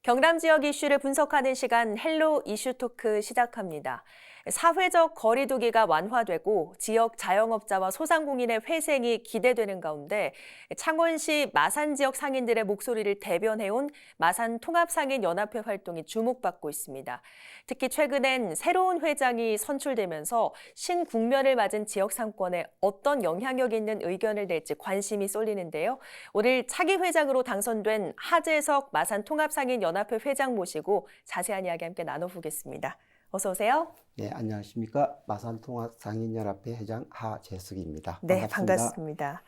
경남 지역 이슈를 분석하는 시간 헬로 이슈 토크 시작합니다. 사회적 거리 두기가 완화되고 지역 자영업자와 소상공인의 회생이 기대되는 가운데 창원시 마산 지역 상인들의 목소리를 대변해온 마산 통합상인연합회 활동이 주목받고 있습니다. 특히 최근엔 새로운 회장이 선출되면서 신국면을 맞은 지역 상권에 어떤 영향력 있는 의견을 낼지 관심이 쏠리는데요. 오늘 차기 회장으로 당선된 하재석 마산 통합상인연합회 회장 모시고 자세한 이야기 함께 나눠보겠습니다. 어서 오세요. 네, 안녕하십니까. 마산통합상인연합회 회장 하재석입니다. 네, 반갑습니다.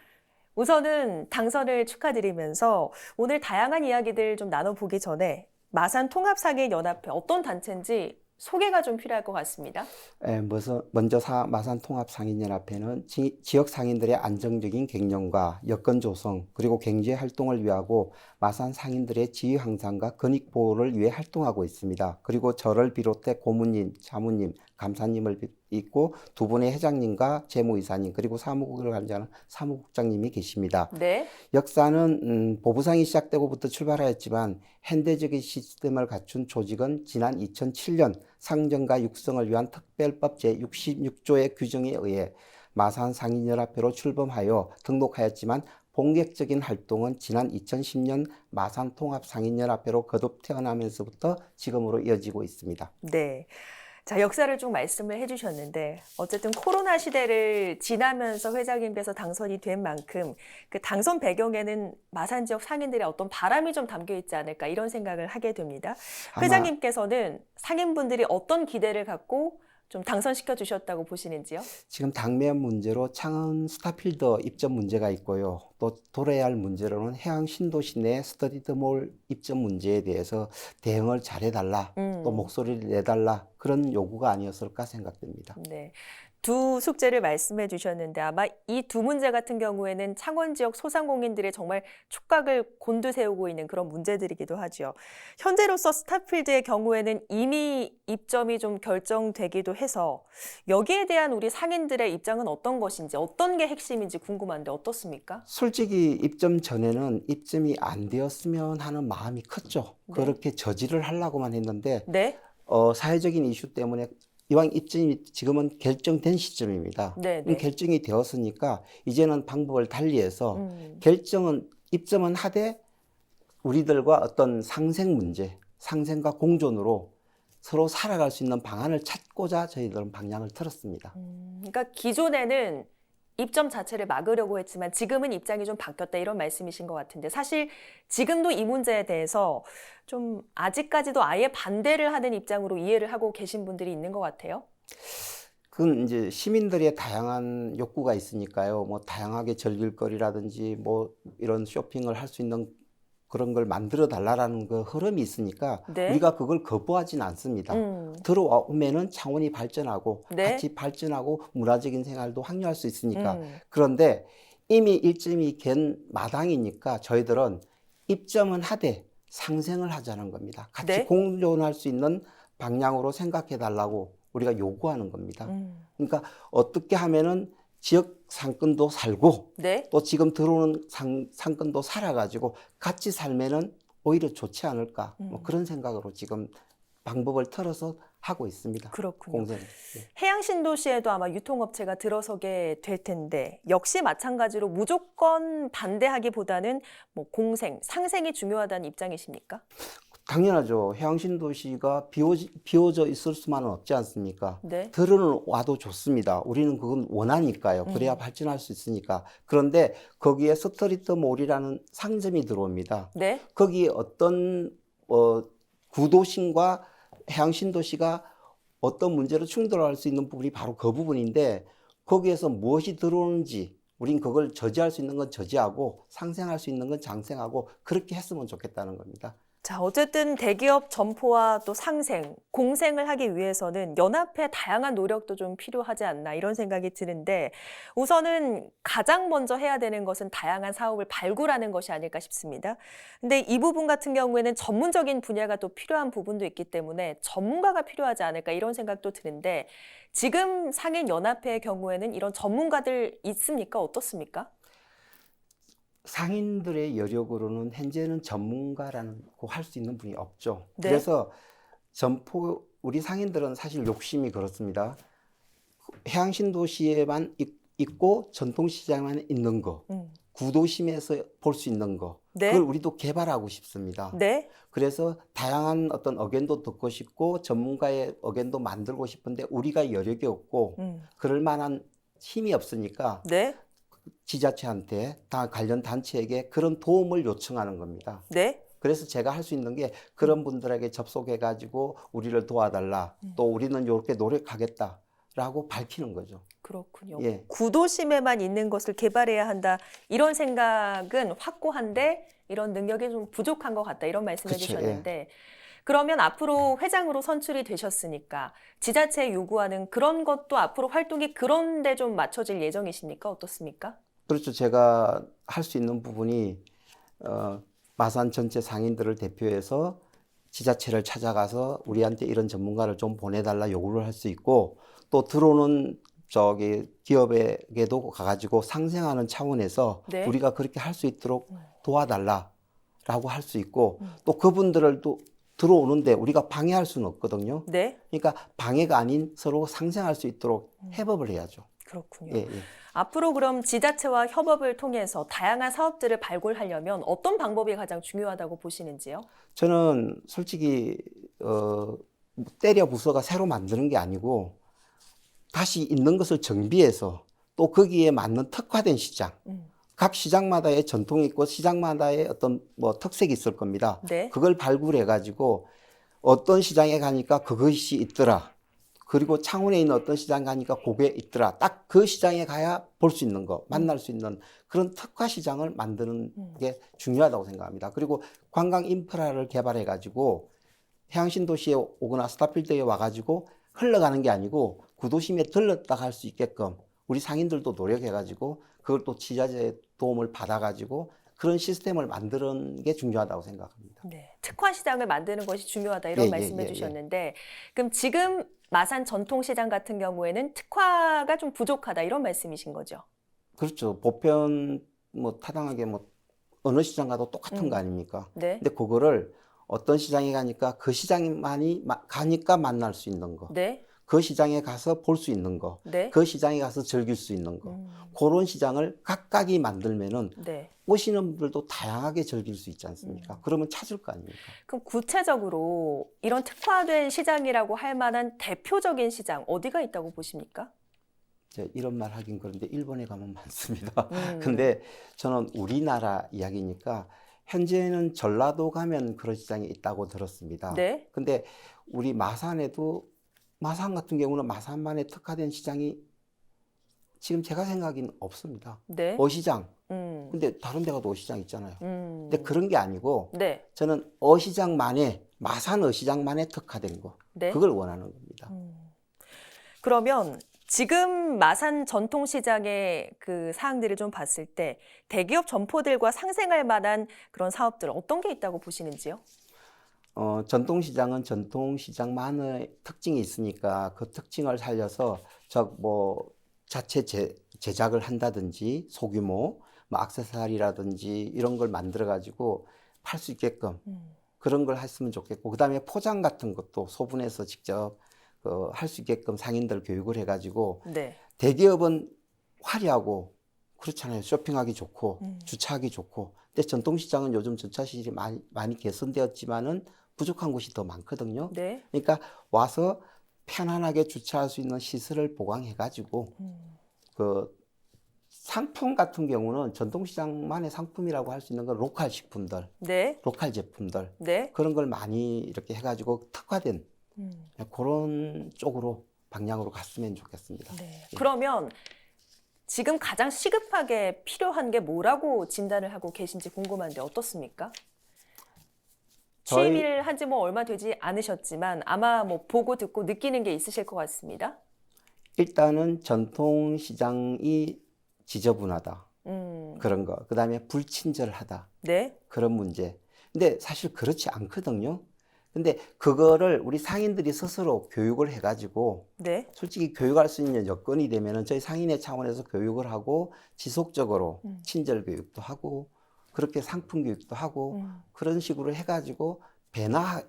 우선은 당선을 축하드리면서 오늘 다양한 이야기들 좀 나눠보기 전에 마산 통합상인연합회 어떤 단체인지 소개가 좀 필요할 것 같습니다. 먼저 마산통합상인연합회는 지역 상인들의 안정적인 갱년과 여건 조성 그리고 경제 활동을 위하고 마산 상인들의 지위 향상과 권익 보호를 위해 활동하고 있습니다. 그리고 저를 비롯해 고문님, 자문님, 감사님을 있고 두 분의 회장님과 재무이사님 그리고 사무국을 관장하는 사무국장님이 계십니다. 네. 역사는 보부상이 시작되고부터 출발하였지만 현대적인 시스템을 갖춘 조직은 지난 2007년 상정과 육성을 위한 특별법 제66조의 규정에 의해 마산 상인연합회로 출범하여 등록하였지만 본격적인 활동은 지난 2010년 마산 통합상인연합회로 거듭 태어나면서부터 지금으로 이어지고 있습니다. 네. 자, 역사를 좀 말씀을 해주셨는데 어쨌든 코로나 시대를 지나면서 회장님께서 당선이 된 만큼 그 당선 배경에는 마산 지역 상인들의 어떤 바람이 좀 담겨 있지 않을까 이런 생각을 하게 됩니다. 회장님께서는 상인분들이 어떤 기대를 갖고 좀 당선시켜 주셨다고 보시는지요? 지금 당면 문제로 창원 스타필드 입점 문제가 있고요. 또 돌아야 할 문제로는 해양 신도시 내 스터디드몰 입점 문제에 대해서 대응을 잘해달라, 또 목소리를 내달라 그런 요구가 아니었을까 생각됩니다. 네. 두 숙제를 말씀해 주셨는데 아마 이 두 문제 같은 경우에는 창원 지역 소상공인들의 정말 촉각을 곤두세우고 있는 그런 문제들이기도 하죠. 현재로서 스타필드의 경우에는 이미 입점이 좀 결정되기도 해서 여기에 대한 우리 상인들의 입장은 어떤 것인지 어떤 게 핵심인지 궁금한데 어떻습니까? 솔직히 입점 전에는 입점이 안 되었으면 하는 마음이 컸죠. 네. 그렇게 저지를 하려고만 했는데 네. 사회적인 이슈 때문에 이왕 입점이 지금은 결정된 시점입니다. 결정이 되었으니까 이제는 방법을 달리해서 입점은 하되 우리들과 어떤 상생 문제, 상생과 공존으로 서로 살아갈 수 있는 방안을 찾고자 저희들은 방향을 틀었습니다. 그러니까 기존에는 입점 자체를 막으려고 했지만 지금은 입장이 좀 바뀌었다 이런 말씀이신 것 같은데 사실 지금도 이 문제에 대해서 좀 아직까지도 아예 반대를 하는 입장으로 이해를 하고 계신 분들이 있는 것 같아요. 그건 이제 시민들의 다양한 욕구가 있으니까요. 뭐 다양하게 즐길 거리라든지 뭐 이런 쇼핑을 할 수 있는 그런 걸 만들어 달라라는 그 흐름이 있으니까 네. 우리가 그걸 거부하지는 않습니다. 들어오면은 창원이 발전하고 같이 발전하고 문화적인 생활도 확려할 수 있으니까. 그런데 이미 일점이 갠 마당이니까 저희들은 입점은 하되 상생을 하자는 겁니다. 같이 공존할 수 있는 방향으로 생각해 달라고 우리가 요구하는 겁니다. 그러니까 어떻게 하면은 지역 상권도 살고 또 지금 들어오는 상권도 살아가지고 같이 살면은 오히려 좋지 않을까 뭐 그런 생각으로 지금 방법을 틀어서 하고 있습니다. 그렇군요. 공생. 해양 신도시에도 아마 유통업체가 들어서게 될 텐데 역시 마찬가지로 무조건 반대하기보다는 뭐 공생, 상생이 중요하다는 입장이십니까? 당연하죠. 해양신도시가 비워져 있을 수만은 없지 않습니까? 네. 들어는 와도 좋습니다. 우리는 그건 원하니까요. 그래야 발전할 수 있으니까. 그런데 거기에 스트리트몰이라는 상점이 들어옵니다. 네. 거기에 어떤 구도심과 해양신도시가 어떤 문제로 충돌할 수 있는 부분이 바로 그 부분인데 거기에서 무엇이 들어오는지 우린 그걸 저지할 수 있는 건 저지하고 상생할 수 있는 건 장생하고 그렇게 했으면 좋겠다는 겁니다. 자, 어쨌든 대기업 점포와 또 상생, 공생을 하기 위해서는 연합의 다양한 노력도 좀 필요하지 않나 이런 생각이 드는데 우선은 가장 먼저 해야 되는 것은 다양한 사업을 발굴하는 것이 아닐까 싶습니다. 근데 이 부분 같은 경우에는 전문적인 분야가 또 필요한 부분도 있기 때문에 전문가가 필요하지 않을까 이런 생각도 드는데 지금 상인연합회의 경우에는 이런 전문가들 있습니까? 어떻습니까? 상인들의 여력으로는 현재는 전문가라고 할 수 있는 분이 없죠. 네. 그래서 우리 상인들은 사실 욕심이 그렇습니다. 해양신도시에만 있고 전통시장만 있는 거, 구도심에서 볼 수 있는 거, 네. 그걸 우리도 개발하고 싶습니다. 네. 그래서 다양한 어떤 의견도 듣고 싶고 전문가의 의견도 만들고 싶은데 우리가 여력이 없고 그럴 만한 힘이 없으니까 네. 지자체한테 다 관련 단체에게 그런 도움을 요청하는 겁니다. 네. 그래서 제가 할 수 있는 게 그런 분들에게 접속해 가지고 우리를 도와달라. 또 우리는 이렇게 노력하겠다라고 밝히는 거죠. 그렇군요. 예. 구도심에만 있는 것을 개발해야 한다. 이런 생각은 확고한데 이런 능력이 좀 부족한 것 같다. 이런 말씀해 그쵸, 주셨는데 그러면 앞으로 회장으로 선출이 되셨으니까 지자체에 요구하는 그런 것도 앞으로 활동이 그런 데 좀 맞춰질 예정이십니까? 어떻습니까? 그렇죠. 제가 할 수 있는 부분이 마산 전체 상인들을 대표해서 지자체를 찾아가서 우리한테 이런 전문가를 좀 보내달라 요구를 할 수 있고 또 들어오는 기업에게도 가가지고 상생하는 차원에서 네. 우리가 그렇게 할 수 있도록 도와달라라고 할 수 있고 또 그분들을 또 들어오는데 우리가 방해할 수는 없거든요. 네. 그러니까 방해가 아닌 서로 상생할 수 있도록 협업을 해야죠. 그렇군요. 예, 예. 앞으로 그럼 지자체와 협업을 통해서 다양한 사업들을 발굴하려면 어떤 방법이 가장 중요하다고 보시는지요? 저는 솔직히 때려 부숴가 새로 만드는 게 아니고 다시 있는 것을 정비해서 또 거기에 맞는 특화된 시장. 각 시장마다의 전통이 있고 시장마다의 어떤 특색이 있을 겁니다. 네. 그걸 발굴해 가지고 어떤 시장에 가니까 그것이 있더라. 그리고 창원에 있는 어떤 시장 가니까 그게 있더라. 딱 그 시장에 가야 볼 수 있는 거, 만날 수 있는 그런 특화 시장을 만드는 게 중요하다고 생각합니다. 그리고 관광 인프라를 개발해 가지고 해양신도시에 오거나 스타필드에 와가지고 흘러가는 게 아니고 구도심에 들렀다 갈 수 있게끔 우리 상인들도 노력해 가지고 그걸 또 지자체의 도움을 받아 가지고 그런 시스템을 만드는 게 중요하다고 생각합니다. 네, 특화 시장을 만드는 것이 중요하다 이런 말씀해 주셨는데 그럼 지금 마산 전통시장 같은 경우에는 특화가 좀 부족하다 이런 말씀이신 거죠? 그렇죠. 보편 타당하게 어느 시장 가도 똑같은 거 아닙니까? 네. 근데 그거를 어떤 시장에 가니까 그 시장만이 가니까 만날 수 있는 거. 네. 그 시장에 가서 볼 수 있는 거. 네. 그 시장에 가서 즐길 수 있는 거. 그런 시장을 각각이 만들면은 네. 오시는 분들도 다양하게 즐길 수 있지 않습니까? 그러면 찾을 거 아닙니까? 그럼 구체적으로 이런 특화된 시장이라고 할 만한 대표적인 시장 어디가 있다고 보십니까? 이런 말 하긴 그런데 일본에 가면 많습니다. 근데 저는 우리나라 이야기니까 현재는 전라도 가면 그런 시장이 있다고 들었습니다. 네. 근데 우리 마산에도 마산 같은 경우는 마산만의 특화된 시장이 지금 제가 생각엔 없습니다. 네. 어시장. 근데 다른 데 가도 어시장 있잖아요. 근데 그런 게 아니고 네. 저는 마산 어시장만의 특화된 거. 네. 그걸 원하는 겁니다. 그러면 지금 마산 전통시장의 그 사항들을 좀 봤을 때 대기업 점포들과 상생할 만한 그런 사업들 어떤 게 있다고 보시는지요? 전통시장은 전통시장만의 특징이 있으니까 그 특징을 살려서 자체 제작을 한다든지 소규모 액세서리라든지 이런 걸 만들어 가지고 팔 수 있게끔 그런 걸 했으면 좋겠고 그다음에 포장 같은 것도 소분해서 직접 할 수 있게끔 상인들 교육을 해 가지고 네. 대기업은 화려하고 그렇잖아요. 쇼핑하기 좋고 주차하기 좋고 근데 전통시장은 요즘 주차시설이 많이 개선되었지만은 부족한 곳이 더 많거든요. 네. 그러니까 와서 편안하게 주차할 수 있는 시설을 보강해 가지고 그 상품 같은 경우는 전통시장만의 상품이라고 할 수 있는 건 로컬 식품들, 네. 로컬 제품들 네. 그런 걸 많이 이렇게 해가지고 특화된 그런 쪽으로 방향으로 갔으면 좋겠습니다. 네. 그러면 지금 가장 시급하게 필요한 게 뭐라고 진단을 하고 계신지 궁금한데 어떻습니까? 취임을 한 지 얼마 되지 않으셨지만 아마 보고 듣고 느끼는 게 있으실 것 같습니다. 일단은 전통시장이 지저분하다. 그런 거. 그다음에 불친절하다. 네. 그런 문제. 근데 사실 그렇지 않거든요. 근데 그거를 우리 상인들이 스스로 교육을 해가지고 네. 솔직히 교육할 수 있는 여건이 되면은 저희 상인회 차원에서 교육을 하고 지속적으로 친절 교육도 하고 그렇게 상품 교육도 하고 그런 식으로 해가지고 변화할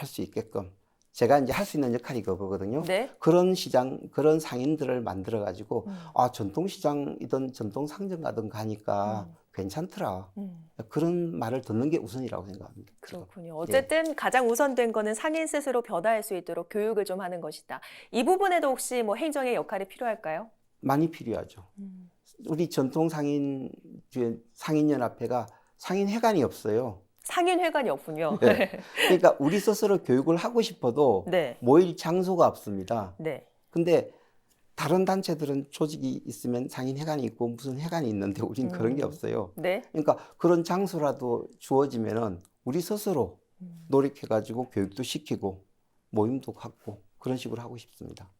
수 있게끔 제가 이제 할 수 있는 역할이 그거거든요. 네. 그런 시장, 그런 상인들을 만들어가지고 전통시장이든 전통상점 가니까 괜찮더라. 그런 말을 듣는 게 우선이라고 생각합니다. 지금. 그렇군요. 어쨌든 가장 우선된 거는 상인 스스로 변화할 수 있도록 교육을 좀 하는 것이다. 이 부분에도 혹시 뭐 행정의 역할이 필요할까요? 많이 필요하죠. 우리 전통상인 상인연합회가 상인회관이 없어요. 상인회관이 없군요. 네. 그러니까 우리 스스로 교육을 하고 싶어도 네. 모일 장소가 없습니다. 네. 근데 다른 단체들은 조직이 있으면 상인회관이 있고 무슨 회관이 있는데 우리는 그런 게 없어요. 네. 그러니까 그런 장소라도 주어지면은 우리 스스로 노력해가지고 교육도 시키고 모임도 갖고 그런 식으로 하고 싶습니다.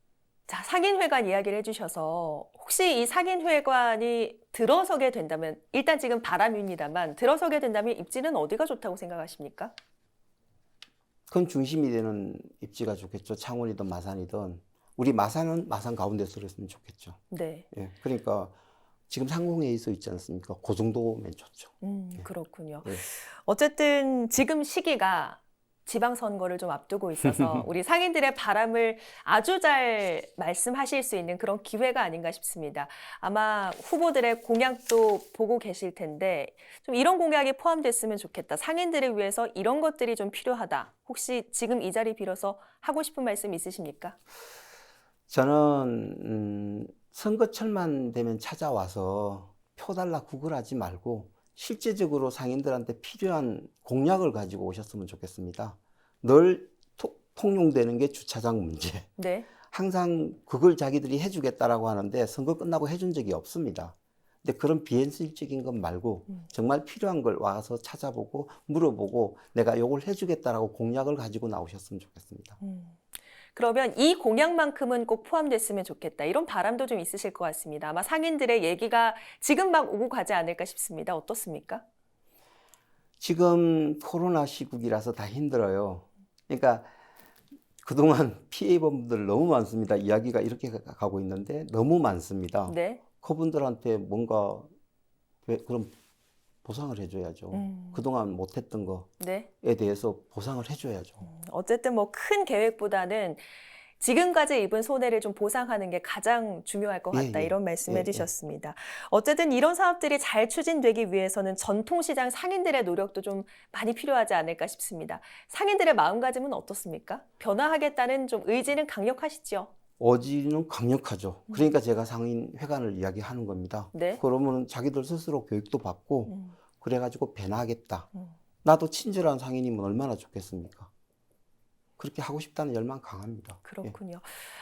자, 상인회관 이야기를 해주셔서 혹시 이 상인회관이 들어서게 된다면 일단 지금 바람입니다만 들어서게 된다면 입지는 어디가 좋다고 생각하십니까? 큰 중심이 되는 입지가 좋겠죠. 창원이든 마산이든. 우리 마산은 마산 가운데서 했으면 좋겠죠. 네. 예, 그러니까 지금 상공회에 있지 않습니까? 그 정도면 좋죠. 그렇군요. 네. 어쨌든 지금 시기가 지방선거를 좀 앞두고 있어서 우리 상인들의 바람을 아주 잘 말씀하실 수 있는 그런 기회가 아닌가 싶습니다. 아마 후보들의 공약도 보고 계실 텐데 좀 이런 공약이 포함됐으면 좋겠다. 상인들을 위해서 이런 것들이 좀 필요하다. 혹시 지금 이 자리 빌어서 하고 싶은 말씀 있으십니까? 저는 선거철만 되면 찾아와서 표 달라 구걸하지 말고 실제적으로 상인들한테 필요한 공약을 가지고 오셨으면 좋겠습니다. 늘 통용되는 게 주차장 문제. 네. 항상 그걸 자기들이 해주겠다라고 하는데 선거 끝나고 해준 적이 없습니다. 근데 그런 비현실적인 것 말고 정말 필요한 걸 와서 찾아보고 물어보고 내가 이걸 해주겠다라고 공약을 가지고 나오셨으면 좋겠습니다. 그러면 이 공약만큼은 꼭 포함됐으면 좋겠다. 이런 바람도 좀 있으실 것 같습니다. 아마 상인들의 얘기가 지금 막 오고 가지 않을까 싶습니다. 어떻습니까? 지금 코로나 시국이라서 다 힘들어요. 그러니까 그동안 피해 입은 분들 너무 많습니다. 이야기가 이렇게 가고 있는데 너무 많습니다. 네. 그분들한테 뭔가 그런 보상을 해줘야죠. 그동안 못했던 네. 거에 대해서 보상을 해줘야죠. 어쨌든 뭐 큰 계획보다는 지금까지 입은 손해를 좀 보상하는 게 가장 중요할 것 같다. 이런 말씀해 주셨습니다. 어쨌든 이런 사업들이 잘 추진되기 위해서는 전통시장 상인들의 노력도 좀 많이 필요하지 않을까 싶습니다. 상인들의 마음가짐은 어떻습니까? 변화하겠다는 좀 의지는 강력하시죠? 의지는 강력하죠. 그러니까 제가 상인회관을 이야기하는 겁니다. 네. 그러면 자기들 스스로 교육도 받고 그래가지고 변화하겠다. 나도 친절한 상인이면 얼마나 좋겠습니까? 그렇게 하고 싶다는 열망 강합니다. 그렇군요.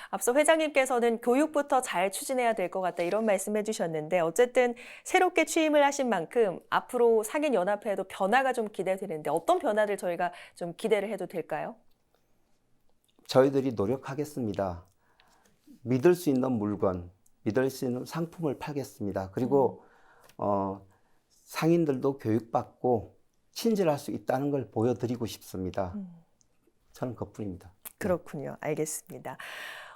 앞서 회장님께서는 교육부터 잘 추진해야 될 것 같다 이런 말씀해 주셨는데 어쨌든 새롭게 취임을 하신 만큼 앞으로 상인연합회에도 변화가 좀 기대되는데 어떤 변화를 저희가 좀 기대를 해도 될까요? 저희들이 노력하겠습니다. 믿을 수 있는 물건, 믿을 수 있는 상품을 팔겠습니다. 그리고 상인들도 교육받고 친절할 수 있다는 걸 보여드리고 싶습니다. 저는 그뿐입니다. 그렇군요. 알겠습니다.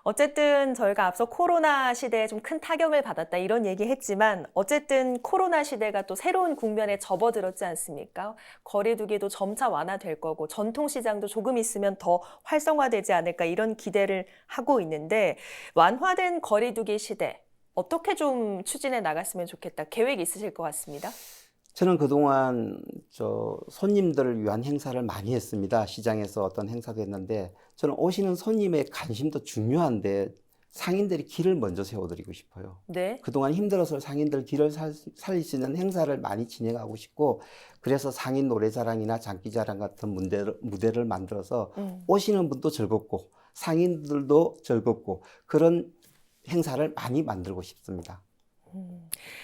어쨌든 저희가 앞서 코로나 시대에 좀 큰 타격을 받았다 이런 얘기했지만 어쨌든 코로나 시대가 또 새로운 국면에 접어들었지 않습니까? 거리두기도 점차 완화될 거고 전통시장도 조금 있으면 더 활성화되지 않을까 이런 기대를 하고 있는데 완화된 거리두기 시대 어떻게 좀 추진해 나갔으면 좋겠다 계획 있으실 것 같습니다. 저는 그동안 손님들을 위한 행사를 많이 했습니다. 시장에서 어떤 행사도 했는데 저는 오시는 손님의 관심도 중요한데 상인들이 길을 먼저 세워드리고 싶어요. 네. 그동안 힘들어서 상인들 길을 살릴 수 있는 행사를 많이 진행하고 싶고 그래서 상인 노래자랑이나 장기자랑 같은 무대를 만들어서 오시는 분도 즐겁고 상인들도 즐겁고 그런 행사를 많이 만들고 싶습니다.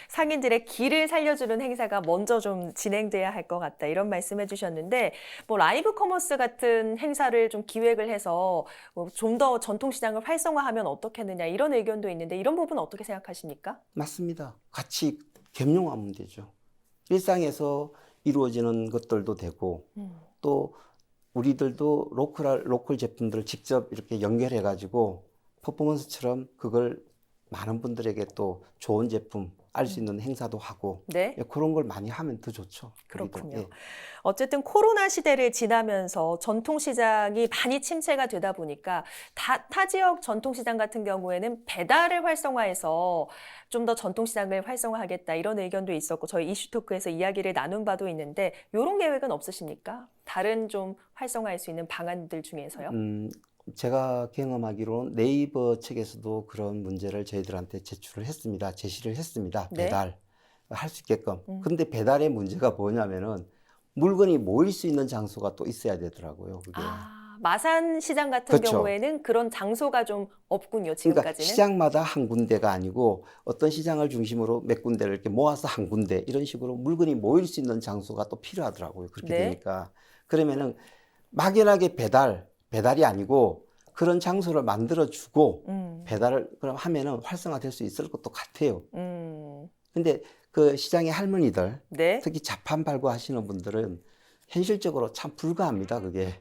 상인들의 길을 살려주는 행사가 먼저 좀 진행돼야 할 것 같다 이런 말씀해 주셨는데 뭐 라이브 커머스 같은 행사를 좀 기획을 해서 좀 더 전통시장을 활성화하면 어떻겠느냐 이런 의견도 있는데 이런 부분은 어떻게 생각하십니까? 맞습니다. 같이 겸용하면 되죠. 일상에서 이루어지는 것들도 되고 또 우리들도 로컬 제품들을 직접 이렇게 연결해 가지고 퍼포먼스처럼 그걸 많은 분들에게 또 좋은 제품 알 수 있는 행사도 하고 네. 예, 그런 걸 많이 하면 더 좋죠. 그렇군요. 예. 어쨌든 코로나 시대를 지나면서 전통시장이 많이 침체가 되다 보니까 타 지역 전통시장 같은 경우에는 배달을 활성화해서 좀 더 전통시장을 활성화하겠다 이런 의견도 있었고 저희 이슈토크에서 이야기를 나눈 바도 있는데 이런 계획은 없으십니까? 다른 좀 활성화할 수 있는 방안들 중에서요? 제가 경험하기로는 네이버 측에서도 그런 문제를 저희들한테 제시를 했습니다. 네. 배달 할 수 있게끔. 근데 배달의 문제가 뭐냐면은 물건이 모일 수 있는 장소가 또 있어야 되더라고요. 그게. 마산 시장 같은 그렇죠. 경우에는 그런 장소가 좀 없군요, 그러니까 지금까지는. 시장마다 한 군데가 아니고 어떤 시장을 중심으로 몇 군데를 이렇게 모아서 한 군데 이런 식으로 물건이 모일 수 있는 장소가 또 필요하더라고요. 그렇게 네. 되니까. 그러면은 막연하게 배달이 아니고 그런 장소를 만들어주고 배달을 그럼 하면은 활성화될 수 있을 것도 같아요. 근데 그 시장의 할머니들, 네. 특히 자판 발굴하시는 분들은 현실적으로 참 불가합니다. 그게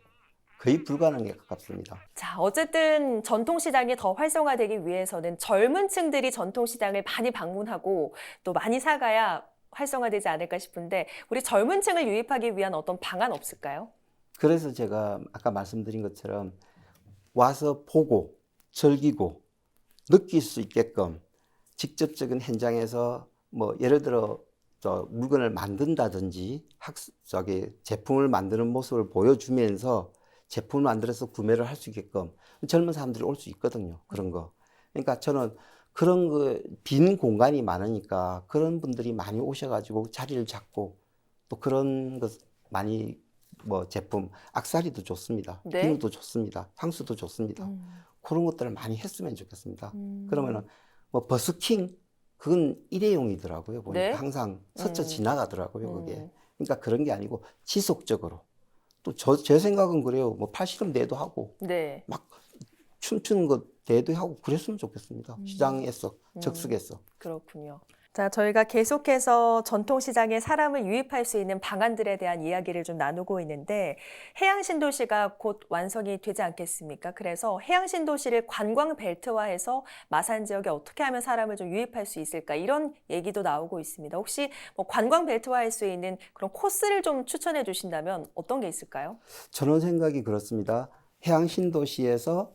거의 불가능에 가깝습니다. 자, 어쨌든 전통시장이 더 활성화되기 위해서는 젊은 층들이 전통시장을 많이 방문하고 또 많이 사가야 활성화되지 않을까 싶은데 우리 젊은 층을 유입하기 위한 어떤 방안 없을까요? 그래서 제가 아까 말씀드린 것처럼 와서 보고 즐기고 느낄 수 있게끔 직접적인 현장에서 뭐 예를 들어 물건을 만든다든지 제품을 만드는 모습을 보여주면서 제품을 만들어서 구매를 할 수 있게끔 젊은 사람들이 올 수 있거든요. 그런 거. 그러니까 저는 그런 거 빈 공간이 많으니까 그런 분들이 많이 오셔가지고 자리를 잡고 또 그런 것 많이 뭐 제품 액세서리도 좋습니다. 네. 비누도 좋습니다. 향수도 좋습니다. 그런 것들을 많이 했으면 좋겠습니다. 그러면은 뭐 버스킹 그건 일회용이더라고요. 보니까 네. 항상 스쳐 지나가더라고요. 그게. 그러니까 그런 게 아니고 지속적으로 또 제 생각은 그래요. 뭐 팔씨름 대회도 하고 네. 막 춤추는 거 대회도 하고 그랬으면 좋겠습니다. 시장에서 적석에서. 그렇군요. 자, 저희가 계속해서 전통시장에 사람을 유입할 수 있는 방안들에 대한 이야기를 좀 나누고 있는데 해양신도시가 곧 완성이 되지 않겠습니까? 그래서 해양신도시를 관광 벨트화해서 마산 지역에 어떻게 하면 사람을 좀 유입할 수 있을까 이런 얘기도 나오고 있습니다. 혹시 뭐 관광 벨트화할 수 있는 그런 코스를 좀 추천해 주신다면 어떤 게 있을까요? 저는 생각이 그렇습니다. 해양신도시에서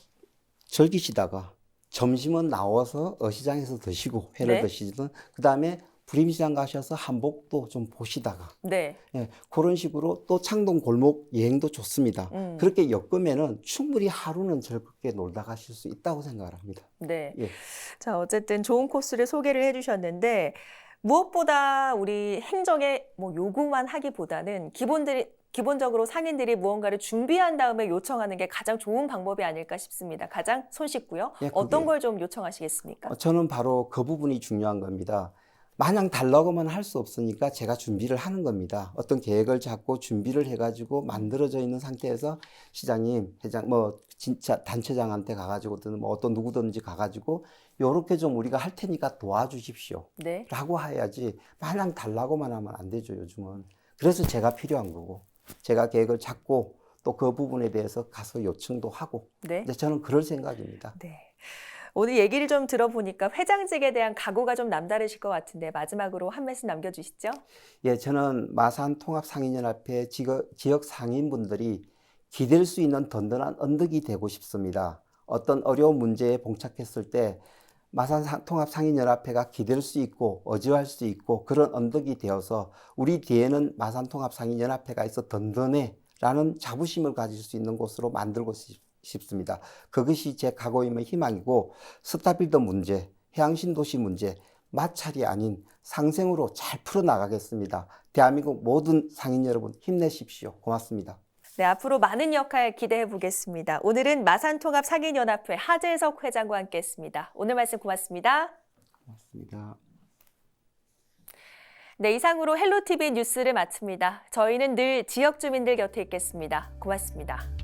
즐기시다가 점심은 나와서 어시장에서 드시고 회를 네. 드시든 그다음에 부림시장 가셔서 한복도 좀 보시다가 네. 예, 그런 식으로 또 창동 골목 여행도 좋습니다. 그렇게 엮으면은 충분히 하루는 즐겁게 놀다 가실 수 있다고 생각을 합니다. 네. 예. 자, 어쨌든 좋은 코스를 소개를 해주셨는데 무엇보다 우리 행정에 뭐 요구만 하기보다는 기본적으로 상인들이 무언가를 준비한 다음에 요청하는 게 가장 좋은 방법이 아닐까 싶습니다. 가장 손쉽고요. 예, 어떤 그게 걸 좀 요청하시겠습니까? 저는 바로 그 부분이 중요한 겁니다. 마냥 달라고만 할 수 없으니까 제가 준비를 하는 겁니다. 어떤 계획을 잡고 준비를 해가지고 만들어져 있는 상태에서 시장님, 회장, 뭐 진짜 단체장한테 가가지고든 뭐 어떤 누구든지 가가지고 요렇게 좀 우리가 할 테니까 도와주십시오. 네. 라고 해야지 마냥 달라고만 하면 안 되죠, 요즘은. 그래서 제가 필요한 거고 제가 계획을 잡고 또 그 부분에 대해서 가서 요청도 하고 네. 저는 그럴 생각입니다. 네. 오늘 얘기를 좀 들어보니까 회장직에 대한 각오가 좀 남다르실 것 같은데 마지막으로 한 말씀 남겨주시죠. 예, 저는 마산 통합상인연합회 지역 상인분들이 기댈 수 있는 든든한 언덕이 되고 싶습니다. 어떤 어려운 문제에 봉착했을 때 마산 통합상인연합회가 기댈 수 있고 어지할 수 있고 그런 언덕이 되어서 우리 뒤에는 마산 통합상인연합회가 있어 든든해 라는 자부심을 가질 수 있는 곳으로 만들고 싶습니다. 그것이 제 각오이며 희망이고 스타빌더 문제, 해양신도시 문제 마찰이 아닌 상생으로 잘 풀어나가겠습니다. 대한민국 모든 상인 여러분 힘내십시오. 고맙습니다. 네, 앞으로 많은 역할 기대해 보겠습니다. 오늘은 마산통합상인연합회 하재석 회장과 함께했습니다. 오늘 말씀 고맙습니다. 고맙습니다. 네, 이상으로 헬로티비 뉴스를 마칩니다. 저희는 늘 지역 주민들 곁에 있겠습니다. 고맙습니다.